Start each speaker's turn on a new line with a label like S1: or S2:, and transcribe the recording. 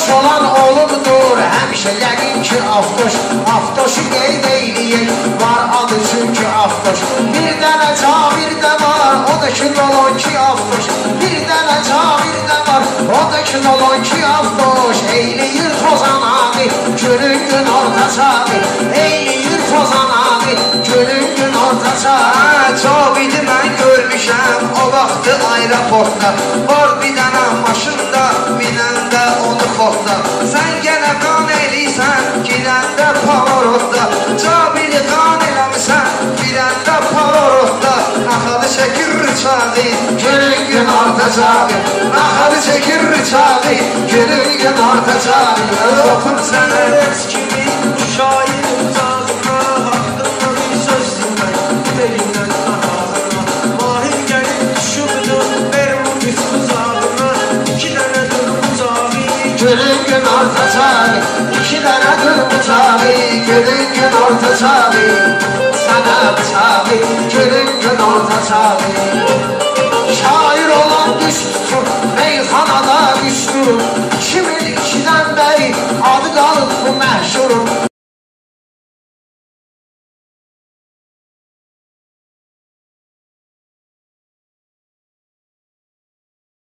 S1: Aftoş olan oğlumdur, həmişə yəqin ki Aftoş. Aftoşu qeyd eyləyək, var adı çünki Aftoş. Bir dənə Cabir də var, o da ki dolon ki Aftoş. Bir dənə Cabir də var, o da ki dolon ki Aftoş. Eyləyir Tozan abi, günün gün orta çabi. Eyləyir Tozan abi, günün gün orta çabi.
S2: Cabidi mən görmüşəm o vaxtı aeroportda. Var bir dənə maşında, minəndə onu xotda. Sən yenə qan eləysən, girəndə pavorotda. Cabili qan eləmişsən, girəndə pavorotda. Naxadı çəkir rıçağı,
S1: Günün gün orta çabi.
S2: naxadı çəkir rıçağı.
S1: Günün gün orta çabi.
S2: Oxum sənə öz kimi bu şair uzağına. Haqqımda bir söz dinmək, delindən ahağına. Mahir gəlib düşübdü, ver bu güc uzağına. İki dənədir uzağı,
S1: Günün gün orta çabi. İki dənədir bıçağı. Günün gün orta çabi. Sana bıçağı. Günün gün orta çabi. Şair olan düz tutur, meyxanada düz durur. 2002'den beri adı qalıb bu məhşurun.